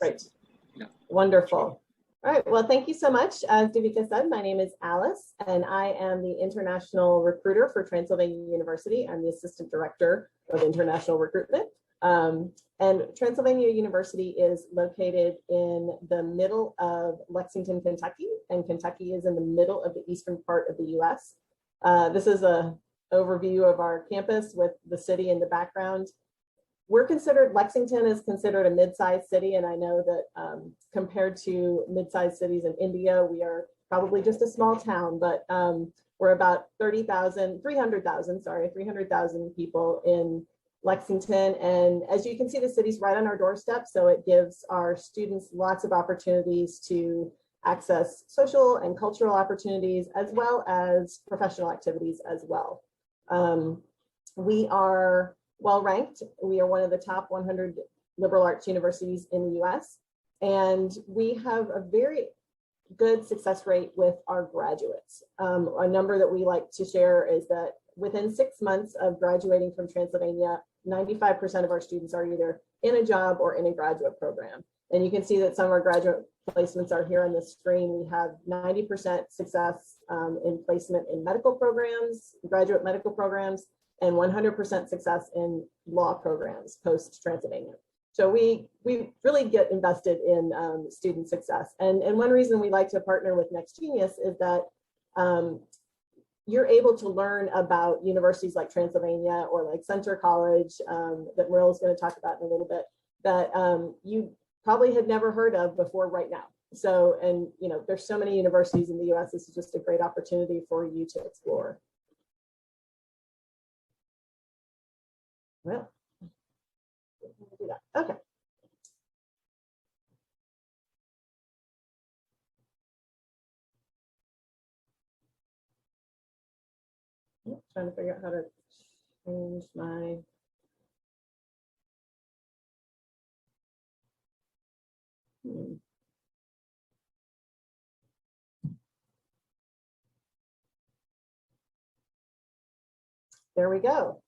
Great. Yeah. Wonderful. All right, well, thank you so much. As Devika said, my name is Alice, and I am the international recruiter for Transylvania University. I'm the assistant director of international recruitment. And Transylvania University is located in the middle of Lexington, Kentucky, and Kentucky is in the middle of the eastern part of the US. This is an overview of our campus with the city in the background. Lexington is considered a mid-sized city, and I know that compared to mid-sized cities in India, we are probably just a small town, but we're about 300,000 people in Lexington. And as you can see, the city's right on our doorstep, so it gives our students lots of opportunities to access social and cultural opportunities, as well as professional activities as well. We are well ranked. We are one of the top 100 liberal arts universities in the US, and we have a very good success rate with our graduates. A number that we like to share is that within 6 months of graduating from Transylvania, 95% of our students are either in a job or in a graduate program. And you can see that some of our graduate placements are here on the screen. We have 90% success in placement in medical programs, graduate medical programs, and 100% success in law programs post-Transylvania. So we really get invested in student success. And one reason we like to partner with Next Genius is that you're able to learn about universities like Transylvania or like Centre College that Merle is going to talk about in a little bit, that you probably had never heard of before right now. So, and you know, there's so many universities in the US, this is just a great opportunity for you to explore. Well, do that. Okay. Trying to figure out how to change my. There we go.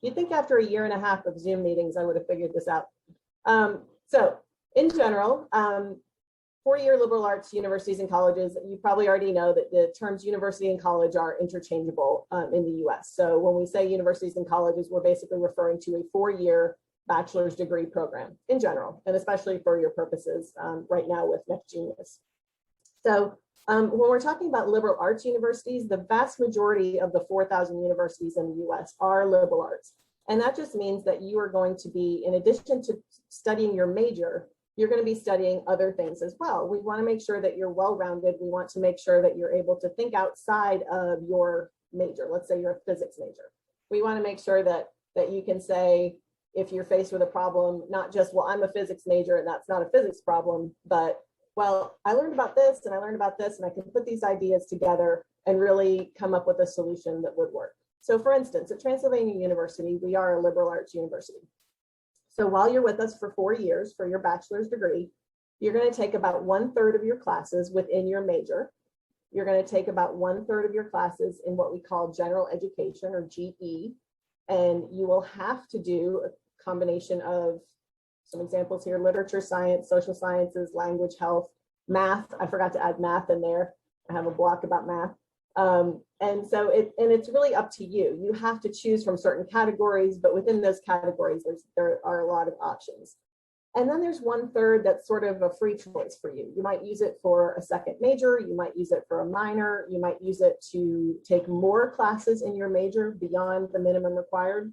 You'd think after 1.5 years of Zoom meetings, I would have figured this out. So in general, four-year liberal arts universities and colleges, you probably already know that the terms university and college are interchangeable in the US. So when we say universities and colleges, we're basically referring to a 4-year bachelor's degree program in general, and especially for your purposes right now with Next Genius. So when we're talking about liberal arts universities, the vast majority of the 4,000 universities in the US are liberal arts. And that just means that you are going to be, in addition to studying your major, you're going to be studying other things as well. We want to make sure that you're well-rounded. We want to make sure that you're able to think outside of your major. Let's say you're a physics major. We want to make sure that you can say, if you're faced with a problem, not just, well, I'm a physics major and that's not a physics problem, but well, I learned about this and I learned about this, and I can put these ideas together and really come up with a solution that would work. So for instance, at Transylvania University, we are a liberal arts university. So while you're with us for 4 years for your bachelor's degree, you're going to take about 1/3 of your classes within your major. You're going to take about 1/3 of your classes in what we call general education, or GE, and you will have to do a combination of some examples here: literature, science, social sciences, language, health, math. I forgot to add math in there. I have a block about math. And so it's really up to you. You have to choose from certain categories, but within those categories, there are a lot of options. And then there's 1/3 that's sort of a free choice for you. You might use it for a second major, you might use it for a minor, you might use it to take more classes in your major beyond the minimum required.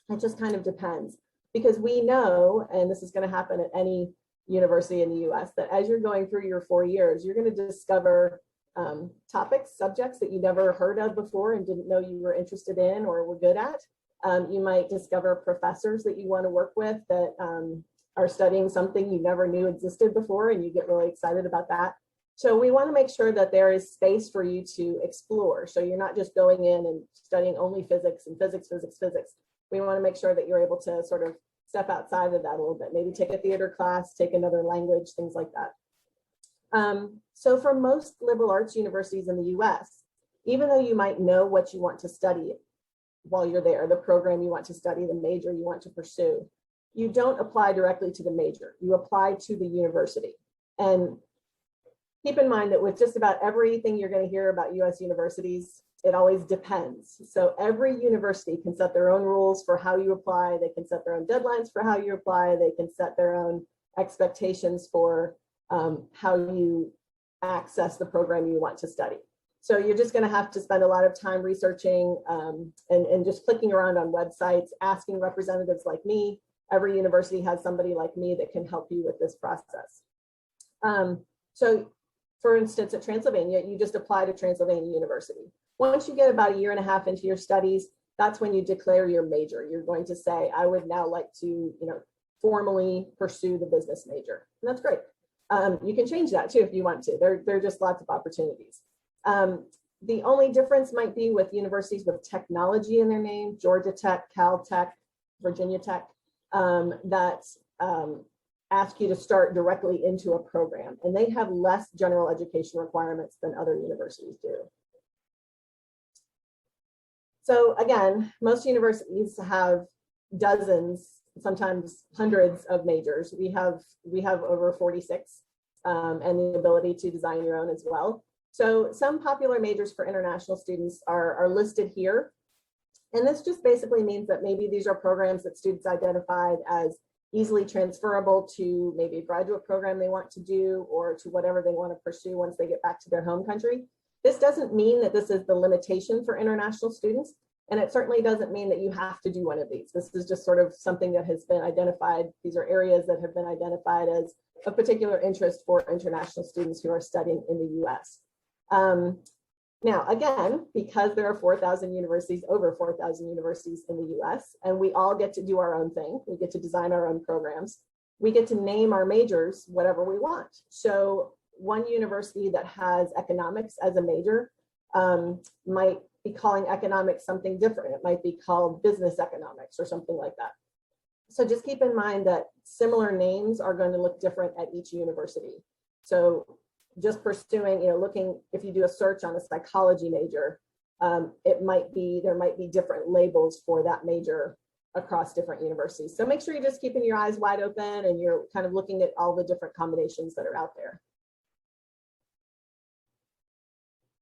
It just kind of depends, because we know, and this is going to happen at any university in the US, that as you're going through your 4 years, you're going to discover topics, subjects that you never heard of before and didn't know you were interested in or were good at. You might discover professors that you want to work with that are studying something you never knew existed before, and you get really excited about that. So we want to make sure that there is space for you to explore. So you're not just going in and studying only physics and physics. We want to make sure that you're able to sort of step outside of that a little bit, maybe take a theater class, take another language, things like that. So for most liberal arts universities in the US, even though you might know what you want to study while you're there, the program you want to study, the major you want to pursue, you don't apply directly to the major, you apply to the university. And keep in mind that with just about everything you're going to hear about US universities, it always depends. So every university can set their own rules for how you apply. They can set their own deadlines for how you apply. They can set their own expectations for how you access the program you want to study. So you're just going to have to spend a lot of time researching and just clicking around on websites, asking representatives like me. Every university has somebody like me that can help you with this process. So for instance, at Transylvania, you just apply to Transylvania University. Once you get about a year and a half into your studies, that's when you declare your major. You're going to say, I would now like to, formally pursue the business major. And that's great. You can change that too if you want to. There are just lots of opportunities. The only difference might be with universities with technology in their name, Georgia Tech, Cal Tech, Virginia Tech, that ask you to start directly into a program. And they have less general education requirements than other universities do. So again, most universities have dozens, sometimes hundreds of majors. We have over 46 and the ability to design your own as well. So some popular majors for international students are listed here. And this just basically means that maybe these are programs that students identified as easily transferable to maybe a graduate program they want to do or to whatever they want to pursue once they get back to their home country. This doesn't mean that this is the limitation for international students. And it certainly doesn't mean that you have to do one of these. This is just sort of something that has been identified. These are areas that have been identified as of particular interest for international students who are studying in the US. Now, again, because there are 4,000 universities, over 4,000 universities in the US, and we all get to do our own thing. We get to design our own programs. We get to name our majors whatever we want. So one university that has economics as a major might be calling economics something different. It might be called business economics or something like that. So just keep in mind that similar names are going to look different at each university. So just pursuing, looking, if you do a search on a psychology major, there might be different labels for that major across different universities. So make sure you're just keeping your eyes wide open and you're kind of looking at all the different combinations that are out there.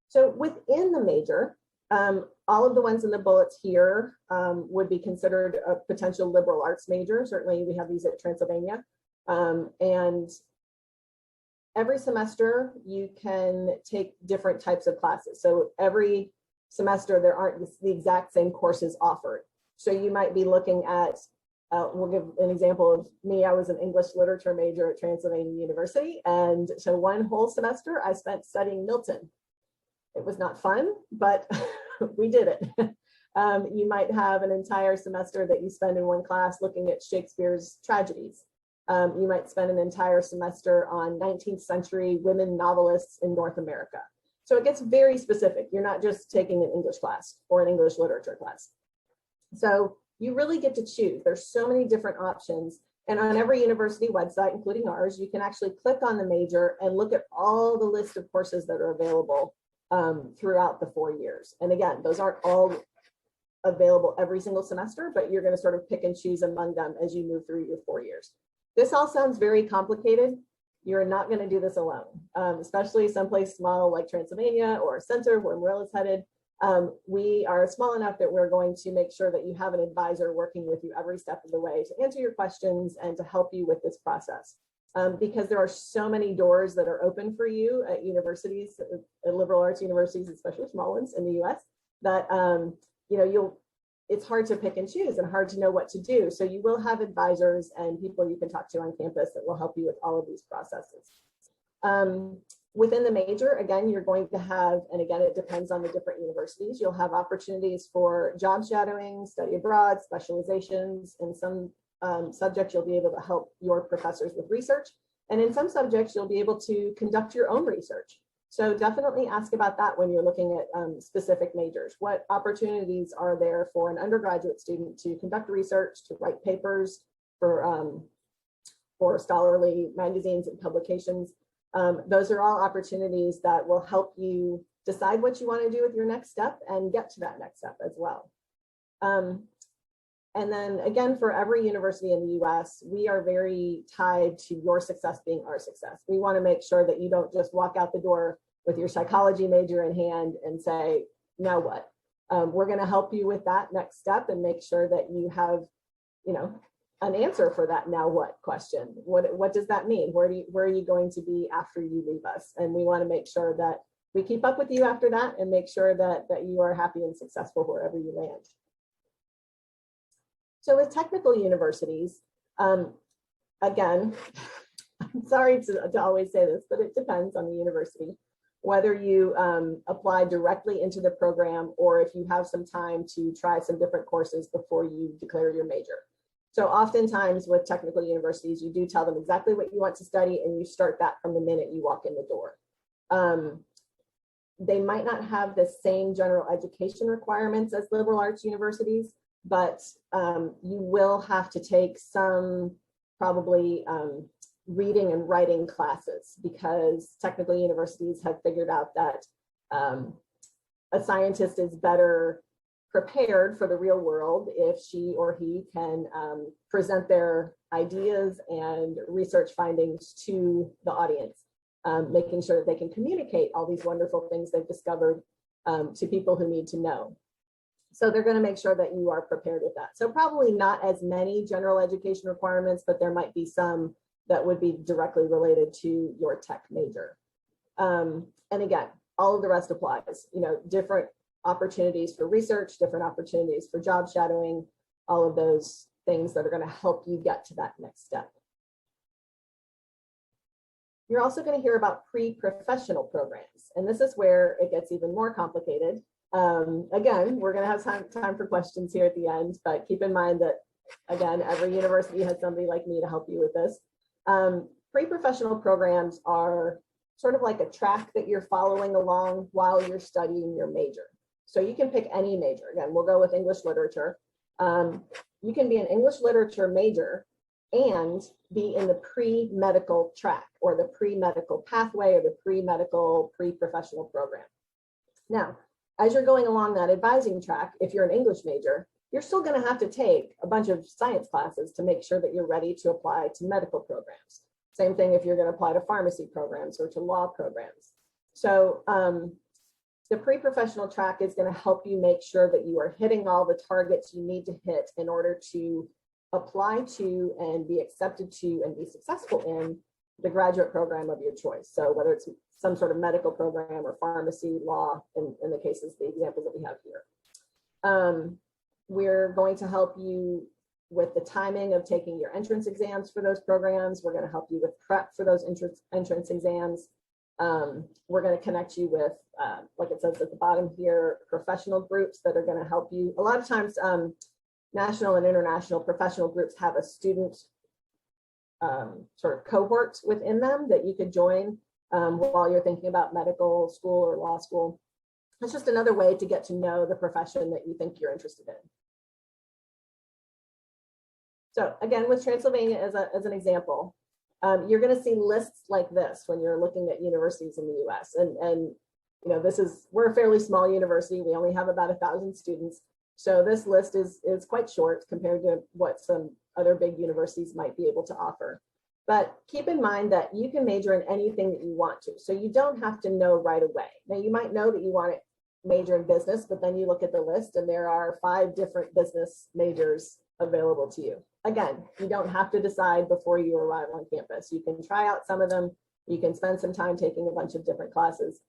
So within the major, all of the ones in the bullets here would be considered a potential liberal arts major. Certainly we have these at Transylvania. And every semester you can take different types of classes. So every semester there aren't the exact same courses offered. So you might be looking at, we'll give an example of me. I was an English literature major at Transylvania University. And so one whole semester I spent studying Milton. It was not fun, but we did it. You might have an entire semester that you spend in one class looking at Shakespeare's tragedies. You might spend an entire semester on 19th century women novelists in North America. So it gets very specific. You're not just taking an English class or an English literature class. So you really get to choose. There's so many different options. And on every university website, including ours, you can actually click on the major and look at all the list of courses that are available throughout the 4 years. And again, those aren't all available every single semester, but you're going to sort of pick and choose among them as you move through your 4 years. This all sounds very complicated. You're not going to do this alone, especially someplace small like Transylvania or Center where Marilla's headed. We are small enough that we're going to make sure that you have an advisor working with you every step of the way to answer your questions and to help you with this process. Because there are so many doors that are open for you at universities, at liberal arts universities, especially small ones in the US, that it's hard to pick and choose and hard to know what to do. So you will have advisors and people you can talk to on campus that will help you with all of these processes. Within the major, again, you're going to have, and again, it depends on the different universities, you'll have opportunities for job shadowing, study abroad, specializations. In some subjects, you'll be able to help your professors with research. And in some subjects, you'll be able to conduct your own research. So definitely ask about that when you're looking at specific majors. What opportunities are there for an undergraduate student to conduct research, to write papers for scholarly magazines and publications? Those are all opportunities that will help you decide what you want to do with your next step and get to that next step as well. And then again, for every university in the US, we are very tied to your success being our success. We want to make sure that you don't just walk out the door with your psychology major in hand and say, now what? We're going to help you with that next step and make sure that you have, you know, an answer for that now what question. What does that mean? Where are you going to be after you leave us? And we want to make sure that we keep up with you after that and make sure that you are happy and successful wherever you land. So with technical universities, again, I'm sorry to always say this, but it depends on the university, whether you apply directly into the program or if you have some time to try some different courses before you declare your major. So oftentimes with technical universities, you do tell them exactly what you want to study and you start that from the minute you walk in the door. They might not have the same general education requirements as liberal arts universities, but you will have to take some probably reading and writing classes because technical universities have figured out that a scientist is better prepared for the real world if she or he can present their ideas and research findings to the audience, making sure that they can communicate all these wonderful things they've discovered to people who need to know. So they're going to make sure that you are prepared with that. So probably not as many general education requirements, but there might be some that would be directly related to your tech major. And again, all of the rest applies, you know, different opportunities for research, different opportunities for job shadowing, all of those things that are going to help you get to that next step. You're also going to hear about pre-professional programs, and this is where it gets even more complicated. Again, we're going to have time for questions here at the end, but keep in mind that, again, every university has somebody like me to help you with this. Pre-professional programs are sort of like a track that you're following along while you're studying your major. So you can pick any major. Again, we'll go with English literature. You can be an English literature major and be in the pre-medical track or the pre-medical pathway or the pre-medical pre-professional program. Now, as you're going along that advising track, if you're an English major, you're still going to have to take a bunch of science classes to make sure that you're ready to apply to medical programs. Same thing if you're going to apply to pharmacy programs or to law programs. So the pre-professional track is going to help you make sure that you are hitting all the targets you need to hit in order to apply to and be accepted to and be successful in the graduate program of your choice. So whether it's some sort of medical program or pharmacy, law, in the cases, the examples that we have here. We're going to help you with the timing of taking your entrance exams for those programs. We're going to help you with prep for those entrance exams. We're going to connect you with, like it says at the bottom here, professional groups that are going to help you. A lot of times, national and international professional groups have a student sort of cohort within them that you could join while you're thinking about medical school or law school. It's just another way to get to know the profession that you think you're interested in. So again, with Transylvania as an example, you're going to see lists like this when you're looking at universities in the US. And you know, we're a fairly small university. We only have about 1,000 students. So this list is quite short compared to what some other big universities might be able to offer. But keep in mind that you can major in anything that you want to. So you don't have to know right away. Now you might know that you want to major in business, but then you look at the list and there are 5 different business majors available to you. Again, you don't have to decide before you arrive on campus. You can try out some of them. You can spend some time taking a bunch of different classes.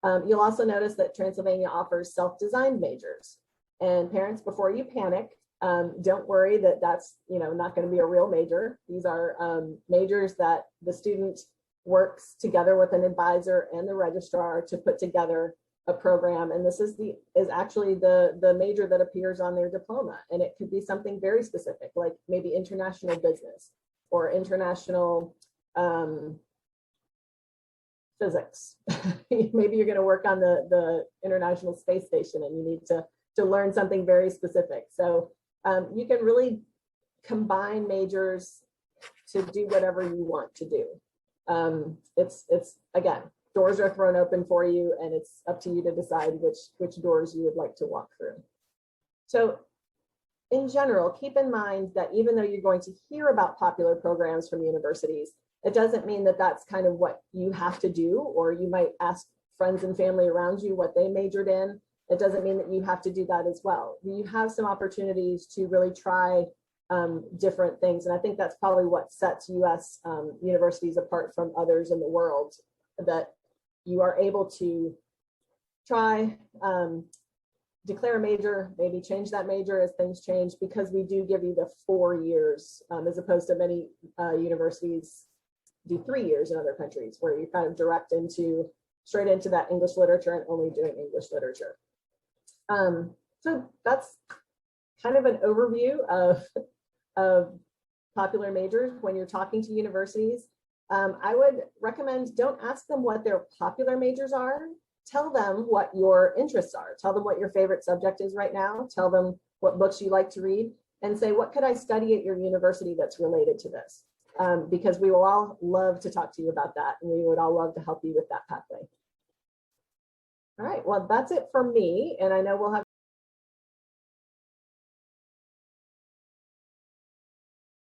You'll also notice that Transylvania offers self-designed majors. And parents, before you panic, don't worry that that's not going to be a real major. These are majors that the student works together with an advisor and the registrar to put together a program. And this is actually the major that appears on their diploma. And it could be something very specific, like maybe international business or international physics. Maybe you're going to work on the International Space Station and you need to learn something very specific. So you can really combine majors to do whatever you want to do. It's again, doors are thrown open for you, and it's up to you to decide which doors you would like to walk through. So in general, keep in mind that even though you're going to hear about popular programs from universities, it doesn't mean that that's kind of what you have to do, or you might ask friends and family around you what they majored in. It doesn't mean that you have to do that as well. You have some opportunities to really try different things. And I think that's probably what sets US universities apart from others in the world, that you are able to try, declare a major, maybe change that major as things change, because we do give you the 4 years, as opposed to many universities do 3 years in other countries, where you kind of direct into straight into that English literature and only doing English literature. So that's kind of an overview of popular majors when you're talking to universities. I would recommend, don't ask them what their popular majors are. Tell them what your interests are. Tell them what your favorite subject is right now. Tell them what books you like to read, and say, what could I study at your university that's related to this? Because we will all love to talk to you about that, and we would all love to help you with that pathway. All right, well, that's it for me, and I know we'll have